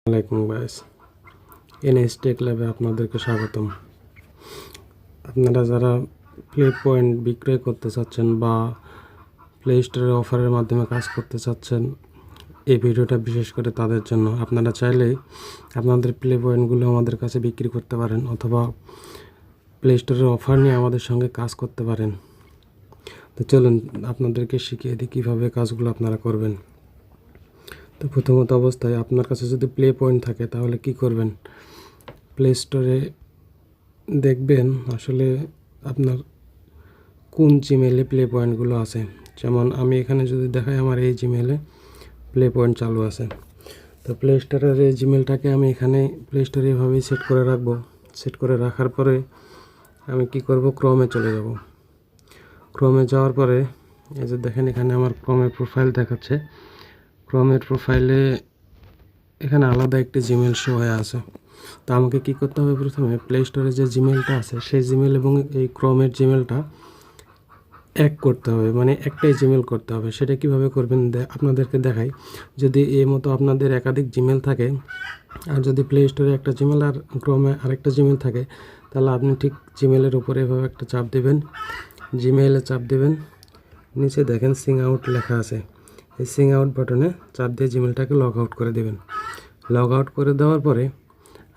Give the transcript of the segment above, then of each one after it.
আসসালামাইকুম guys, NS take ল্যাবে আপনাদেরকে স্বাগতম। আপনারা যারা প্লে পয়েন্ট বিক্রয় করতে চাচ্ছেন বা প্লে স্টোরের অফারের মাধ্যমে কাজ করতে চাচ্ছেন, এই ভিডিওটা বিশেষ করে তাদের জন্য। আপনারা চাইলেই আপনাদের প্লে পয়েন্টগুলো আমাদের কাছে বিক্রি করতে পারেন অথবা প্লে স্টোরের অফার নিয়ে আমাদের সঙ্গে কাজ করতে পারেন। তো চলুন আপনাদেরকে শিখিয়ে দিই কীভাবে কাজগুলো আপনারা করবেন। তো প্রথমত অবস্থায় আপনার কাছে যদি প্লে পয়েন্ট থাকে তাহলে কি করবেন, প্লে স্টোরে দেখবেন আসলে আপনার কোন জিমেলে প্লে পয়েন্টগুলো আছে। যেমন আমি এখানে যদি দেখাই, আমার এই জিমেলে প্লে পয়েন্ট চালু আছে। তো প্লে স্টোরের এই জিমেলটাকে আমি এখানে প্লে স্টোরে এভাবেই সেট করে রাখবো। সেট করে রাখার পরে আমি কি করব, ক্রোমে চলে যাব। ক্রোমে যাওয়ার পরে এই যে দেখেন এখানে আমার ক্রোমের প্রোফাইল দেখাচ্ছে। ক্রোমের প্রোফাইলে এখানে আলাদা একটি জিমেল শো হয়ে আছে। তো আমাকে কি করতে হবে, প্রথমে প্লে স্টোরে যে জিমেলটা আছে সেই জিমেল এবং এই ক্রোমের জিমেলটা এক করতে হবে, মানে একটাই জিমেল করতে হবে। সেটা কিভাবে করবেন আপনাদেরকে দেখাই। যদি এই মতো আপনাদের একাধিক জিমেল থাকে, আর যদি প্লে স্টোরে একটা জিমেল আর ক্রোমে আরেকটা জিমেল থাকে, তাহলে আপনি ঠিক জিমেলের উপরে এভাবে একটা চাপ দেবেন, জিমেইলে চাপ দেবেন, নিচে দেখেন সিং আউট লেখা আছে। এই সিং আউট বাটনে চাপ দিয়ে জিমেলটাকে লগ আউট করে দেবেন। লগ আউট করে দেওয়ার পরে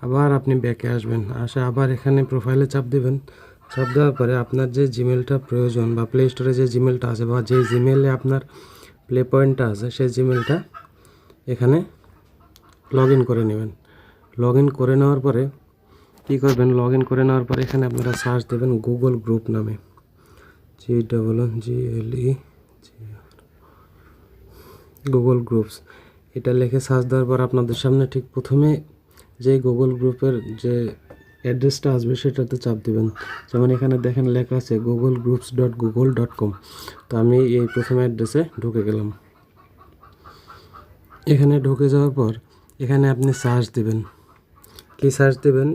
আবার আপনি ব্যাকে আসবেন, আবার এখানে প্রোফাইলে চাপ দেবেন। চাপ দেওয়ার পরে আপনার যে জিমেলটা প্রয়োজন বা প্লে স্টোরে যে জিমেলটা আছে বা যে জিমেলে আপনার প্লে পয়েন্টটা আছে সেই জিমেলটা এখানে লগ ইন করে নেবেন। লগ ইন করে নেওয়ার পরে কী করবেন, লগ ইন করে নেওয়ার পরে এখানে আপনারা সার্চ দেবেন গুগল গ্রুপ নামে, GGLE গুগল গ্রুপস। এটা লিখে সার্চ দেওয়ার পর আপনাদের সামনে ঠিক প্রথমে যে গুগল গ্রুপের যে অ্যাড্রেসটা আসবে সেটাতে চাপ দেবেন। যেমন এখানে দেখেন লেখা আছে googlegroups.google.com। তো আমি এই প্রথম অ্যাড্রেসে ঢুকে গেলাম। এখানে ঢুকে যাওয়ার পর এখানে আপনি সার্চ দেবেন। কি সার্চ দেবেন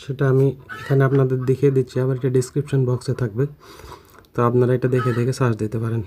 সেটা আমি এখানে আপনাদের দেখিয়ে দিচ্ছি, আবার এটা ডিসক্রিপশন বক্সে থাকবে। তো আপনারা এটা দেখে দেখে সার্চ দিতে পারেন।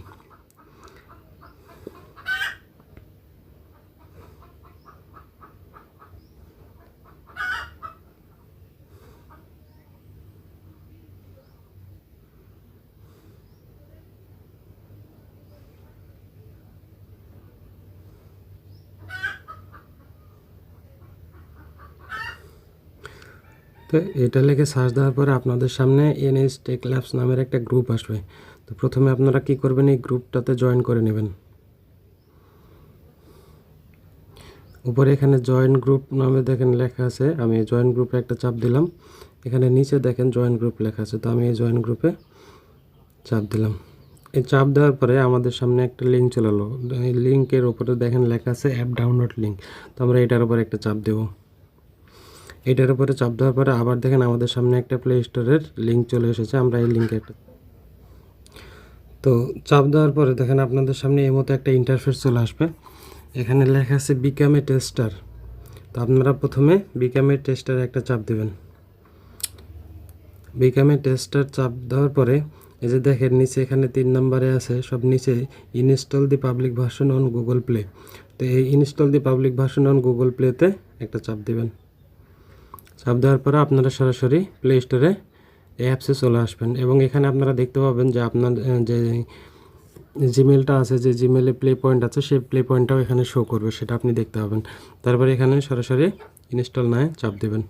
তো এটা লিখে সার্চ দেওয়ার পরে আপনাদের সামনে এনএস টেক ল্যাবস নামের একটা গ্রুপ আসবে। তো প্রথমে আপনারা কি করবেন, এই গ্রুপটাতে জয়েন করে নেবেন। উপরে এখানে জয়েন গ্রুপ নামে দেখেন লেখা আছে, আমি জয়েন গ্রুপে একটা চাপ দিলাম। এখানে নিচে দেখেন জয়েন গ্রুপ লেখা আছে, তো আমি এই জয়েন গ্রুপে চাপ দিলাম। এই চাপ দেওয়ার পরে আমাদের সামনে একটা লিঙ্ক চলে এলো। এই লিঙ্কের উপরে দেখেন লেখা আছে অ্যাপ ডাউনলোড লিঙ্ক। তো আমরা এটার উপরে একটা চাপ দেবো। এটার উপরে চাপ দেওয়ার পরে আবার দেখেন আমাদের সামনে একটা প্লে স্টোরের লিঙ্ক চলে এসেছে। আমরা এই লিঙ্কে একটা তো চাপ দেওয়ার পরে দেখেন আপনাদের সামনে এই মতো একটা ইন্টারফেস চলে আসবে। এখানে লেখা আছে বিকাম এ টেস্টার। তো আপনারা প্রথমে বিকাম এ টেস্টার একটা চাপ দেবেন। বিকাম এ টেস্টার চাপ দেওয়ার পরে এই যে দেখেন নিচে এখানে 3 নম্বরে আছে, সব নিচে install the public version on Google play. তো এই install the public version on Google প্লেতে একটা চাপ দেবেন। চাপ দেওয়ার পরে আপনারা সরাসরি প্লে স্টোরে এই অ্যাপসে চলে আসবেন এবং এখানে আপনারা দেখতে পাবেন যে আপনার যে জিমেলটা আছে, যে জিমেলে প্লে পয়েন্ট আছে, সেই প্লে পয়েন্টটাও এখানে শো করবে, সেটা আপনি দেখতে পাবেন। তারপরে এখানে সরাসরি ইনস্টল নাও চাপ দেবেন।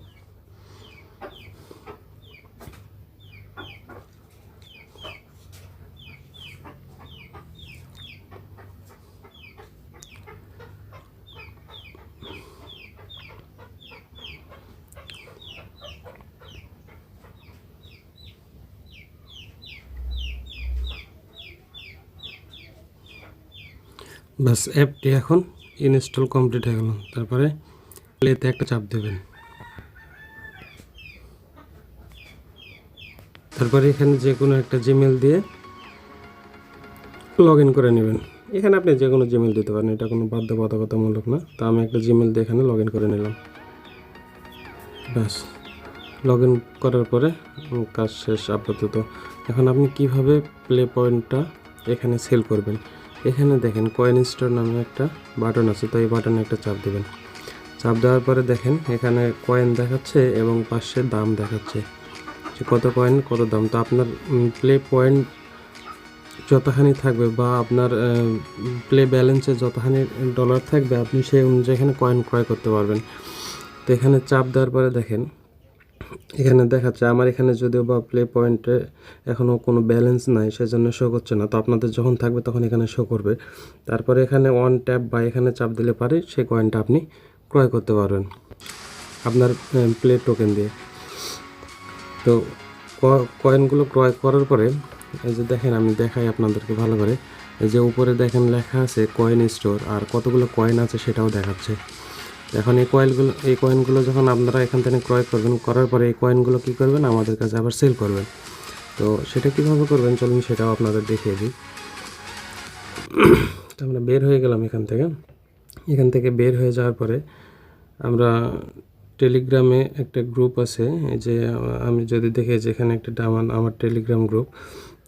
বাস, অ্যাপটি এখন ইনস্টল কমপ্লিট হয়ে গেল। তারপরে প্লেতে একটা চাপ দেবেন। তারপরে এখানে যে কোনো একটা জিমেল দিয়ে লগ ইন করে নেবেন। এখানে আপনি যে কোনো জিমেল দিতে পারেন, এটা কোনো বাধ্যবাধকতামূলক না। তো আমি একটা জিমেল দিয়ে এখানে লগ ইন করে নিলাম। ব্যাস, লগ ইন করার পরে কাজ শেষ আপাতত। এখন আপনি কিভাবে প্লে পয়েন্টটা এখানে সেল করবেন, এখানে দেখেন কয়েন স্টোর নামে একটা বাটন আছে। তো এই বাটনে একটা চাপ দেবেন। চাপ দেওয়ার পরে দেখেন এখানে কয়েন দেখাচ্ছে এবং পাশে দাম দেখাচ্ছে যে কত কয়েন কত দাম। তো আপনার প্লে পয়েন্ট যতখানি থাকবে বা আপনার প্লে ব্যালেন্সে যতখানি ডলার থাকবে আপনি সেই অনুযায়ী এখানে কয়েন ক্রয় করতে পারবেন। তো এখানে চাপ দেওয়ার পরে দেখেন এখানে দেখাচ্ছে আমার এখানে যদিও বা প্লে পয়েন্টে এখনও কোনো ব্যালেন্স নাই, সেজন্য শো করছে না। তো আপনাদের যখন থাকবে তখন এখানে শো করবে। তারপরে এখানে অন ট্যাপ বা এখানে চাপ দিলে পারে সেই কয়েনটা আপনি ক্রয় করতে পারবেন আপনার প্লে টোকেন দিয়ে। তো কয়েনগুলো ক্রয় করার পরে এই যে দেখেন আমি দেখাই আপনাদেরকে ভালো করে। এই যে উপরে দেখেন লেখা আছে কয়েন স্টোর, আর কতগুলো কয়েন আছে সেটাও দেখাচ্ছে। এখন এই কয়েনগুলো যখন আপনারা এখান থেকে ক্রয় করবেন, করার পরে এই কয়েনগুলো কী করবেন, আমাদের কাছে আবার সেল করবেন। তো সেটা কীভাবে করবেন চলুন সেটাও আপনাদের দেখিয়ে দিই। তো আমরা বের হয়ে গেলাম এখান থেকে বের হয়ে যাওয়ার পরে আমরা টেলিগ্রামে একটা গ্রুপ আছে, এই যে আমি যদি দেখি যেখানে একটা আমার টেলিগ্রাম গ্রুপ।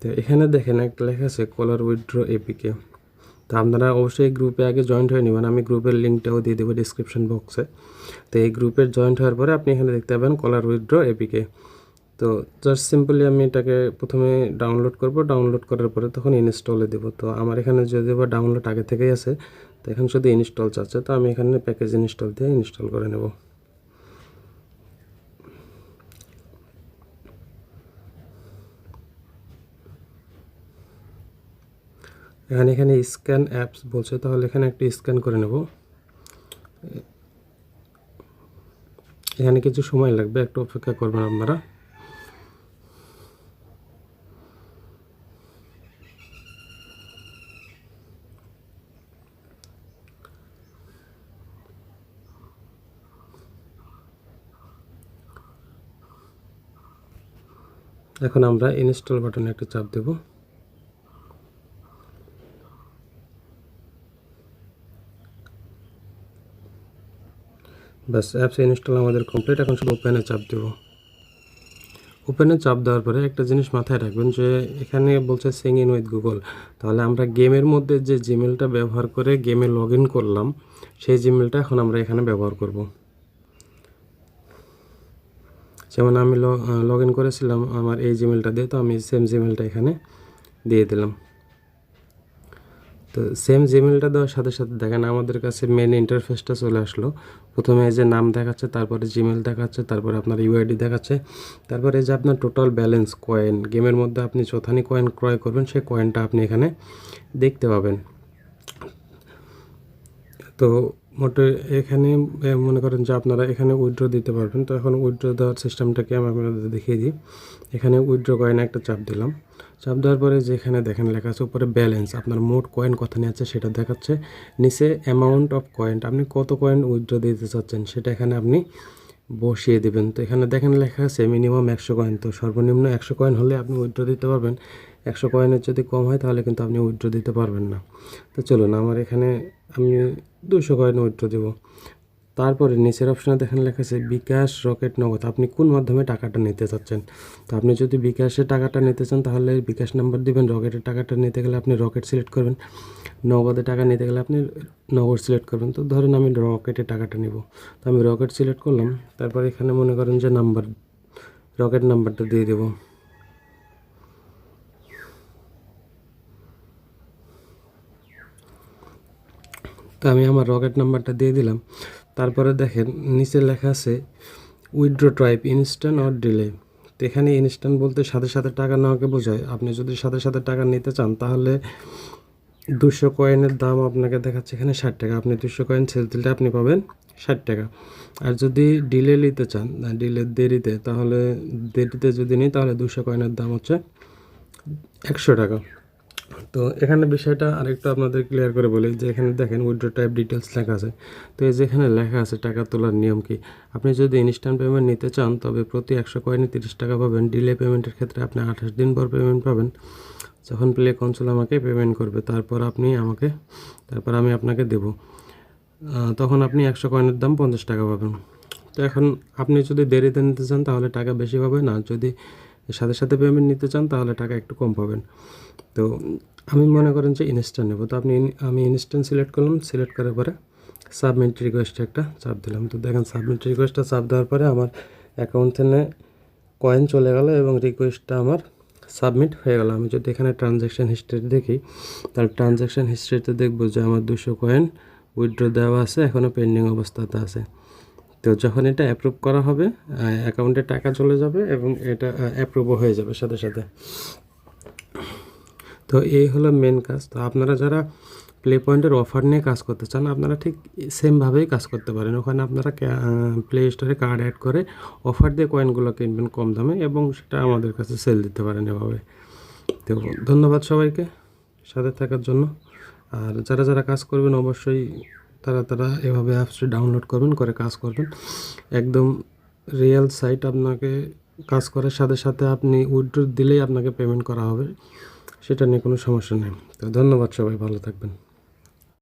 তো এখানে দেখেন একটা লেখা আছে কলার উইথড্র এপিকে। তো আপনারা অবশ্যই এই গ্রুপে আগে জয়েন্ট হয়ে নেবেন, আমি গ্রুপের লিঙ্কটাও দিয়ে দেবো ডিসক্রিপশন বক্সে। তো এই গ্রুপের জয়েন্ট হওয়ার পরে আপনি এখানে দেখতে পাবেন কলার উইথড্র এপিকে। তো জাস্ট সিম্পলি আমি এটাকে প্রথমে ডাউনলোড করব, ডাউনলোড করার পরে তখন ইনস্টলে দেবো। তো আমার এখানে যদিও বা ডাউনলোড আগে থেকেই আছে, তো এখন শুধু ইনস্টল চাচ্ছে, তো আমি এখানে প্যাকেজ ইনস্টল দিয়ে ইনস্টল করে নেব। এখানে স্ক্যান অ্যাপস বলছে, তাহলে এখানে একটু স্ক্যান করে নেব। এখানে কিছু সময় লাগবে, একটু অপেক্ষা করবেন আপনারা। এখন আমরা ইনস্টল বাটনে একটা চাপ দেব। ব্যাস, অ্যাপস ইনস্টল আমাদের কমপ্লিট। এখন শুধু ওপেনে চাপ দেব। ওপেনে চাপ দেওয়ার পরে একটা জিনিস মাথায় রাখবেন যে এখানে বলছে সিং ইন উইথ গুগল, তাহলে আমরা গেমের মধ্যে যে জিমেলটা ব্যবহার করে গেমে লগ ইন করলাম সেই জিমেলটা এখন আমরা এখানে ব্যবহার করব। যেমন আমি লগ ইন করেছিলাম আমার এই জিমেলটা দিয়ে, তো আমি সেম জিমেলটা এখানে দিয়ে দিলাম। তো সেম জিমেলটা দেওয়ার সাথে সাথে দেখেন আমাদের কাছে মেন ইন্টারফেসটা চলে আসলো। প্রথমে এই যে নাম দেখাচ্ছে, তারপরে জিমেল দেখাচ্ছে, তারপরে আপনার ইউআইডি দেখাচ্ছে, তারপরে এই যে আপনার টোটাল ব্যালেন্স কয়েন, গেমের মধ্যে আপনি যথানি কয়েন ক্রয় করবেন সেই কয়েনটা আপনি এখানে দেখতে পাবেন। তো মোটে এখানে মনে করেন যে আপনারা এখানে উইথড্র দিতে পারবেন। তো এখন উইথড্র দেওয়ার সিস্টেমটাকে আমি আপনাদের দেখিয়ে দিই। এখানে উইথড্র কয়েন একটা চাপ দিলাম। চাপ দেওয়ার পরে যেখানে দেখেন লেখা আছে উপরে ব্যালেন্স, আপনার মোট কয়েন কত নিয়ে আছে সেটা দেখাচ্ছে। নিচে অ্যামাউন্ট অফ কয়েন, আপনি কত কয়েন উইথড্র দিতে চাচ্ছেন সেটা এখানে আপনি বসিয়ে দেবেন। তো এখানে দেখেন লেখা আছে মিনিমাম 100 কয়েন। তো সর্বনিম্ন 100 কয়েন হলে আপনি উইথড্র দিতে পারবেন। 100 কয়েনের যদি কম হয় তাহলে কিন্তু আপনি উইথড্র দিতে পারবেন না। তো চলুন আমার এখানে আমি 200 কয়েন উইথড্র দেবো। তারপরে নিচের অপশানে দেখেন লেখা আছে বিকাশ, রকেট, নগদ, আপনি কোন মাধ্যমে টাকাটা নিতে চাচ্ছেন। তো আপনি যদি বিকাশে টাকাটা নিতে চান তাহলে বিকাশ নাম্বার দিবেন, রকেটের টাকাটা নিতে গেলে আপনি রকেট সিলেক্ট করবেন, নগদে টাকা নিতে গেলে আপনি নগদ সিলেক্ট করবেন। তো ধরেন আমি রকেটে টাকাটা নিব, তো আমি রকেট সিলেক্ট করলাম। তারপর এখানে মনে করেন যে রকেট নাম্বারটা দিয়ে দেবো। তো আমি আমার রকেট নাম্বারটা দিয়ে দিলাম। তারপরে দেখেন নিচে লেখা আছে withdraw type instant or delay. তো এখানে ইনস্ট্যান্ট বলতে সাথে সাথে টাকা নেওয়াকে বোঝায়। আপনি যদি সাথে সাথে টাকা নিতে চান তাহলে 200 কয়েনের দাম আপনাকে দেখাচ্ছে এখানে 60 টাকা। আপনি 200 কয়েন ছেড়ে দিলে আপনি পাবেন 60 টাকা। আর যদি ডিলে নিতে চান, দেরিতে, তাহলে দেরিতে যদি নিই তাহলে 200 কয়েনের দাম হচ্ছে 100 টাকা। তো এখানে বিষয়টা আরেকটু আপনাদের ক্লিয়ার করে বলি যে এখানে দেখেন উইথড্র টাইপ ডিটেলস লেখা আছে। তো এই যেখানে লেখা আছে টাকা তোলার নিয়ম কি, আপনি যদি ইনস্ট্যান্ট পেমেন্ট নিতে চান তবে প্রতি 100 কয়েনে 30 টাকা পাবেন। ডিলে পেমেন্টের ক্ষেত্রে আপনি 28 দিন পর পেমেন্ট পাবেন, যখন প্লে কনসোল আমাকে পেমেন্ট করবে তারপর আমি আপনাকে দেব, তখন আপনি 100 কয়েনের দাম 50 টাকা পাবেন। তো এখন আপনি যদি দেরিতে নিতে চান তাহলে টাকা বেশি পাবেন, আর যদি সাথে সাথে পেমেন্ট নিতে চান তাহলে টাকা একটু কম পাবেন। তো আমি মনে করেন যে ইনস্ট্যান্ট নেব, তো আমি ইনস্ট্যান্ট সিলেক্ট করলাম। সিলেক্ট করার পরে সাবমিট রিকোয়েস্টে একটা চাপ দিলাম। তো দেখেন সাবমিট রিকোয়েস্টটা চাপ দেওয়ার পরে আমার অ্যাকাউন্ট থেকে কয়েন চলে গেল এবং রিকোয়েস্টটা আমার সাবমিট হয়ে গেল। আমি যদি এখানে ট্রানজ্যাকশান হিস্ট্রি দেখি, তাহলে ট্রানজ্যাকশান হিস্ট্রিতে দেখবো যে আমার 200 কয়েন উইথড্র দেওয়া আছে, এখনও পেন্ডিং অবস্থাতে আছে। তো যখন এটা অ্যাপ্রুভ করা হবে, অ্যাকাউন্টে টাকা চলে যাবে এবং এটা অ্যাপ্রুভও হয়ে যাবে সাথে সাথে। তো এই হলো মেন কাজ। তো আপনারা যারা প্লে পয়েন্টের অফার নিয়ে কাজ করতে চান, আপনারা ঠিক সেমভাবেই কাজ করতে পারেন। ওখানে আপনারা প্লে স্টোরে কার্ড অ্যাড করে অফার দিয়ে কয়েনগুলো কিনবেন কম দামে এবং সেটা আমাদের কাছে সেল দিতে পারেন এভাবে। তো ধন্যবাদ সবাইকে সাথে থাকার জন্য। আর যারা যারা কাজ করবেন অবশ্যই তারা এভাবে অ্যাপসটি ডাউনলোড করবেন, করে কাজ করবেন। একদম রিয়েল সাইট, আপনাকে কাজ করার সাথে সাথে আপনি উইথড্র দিলেই আপনাকে পেমেন্ট করা হবে, সেটা নিয়ে কোনো সমস্যা নেই। তো ধন্যবাদ সবাই, ভালো থাকবেন।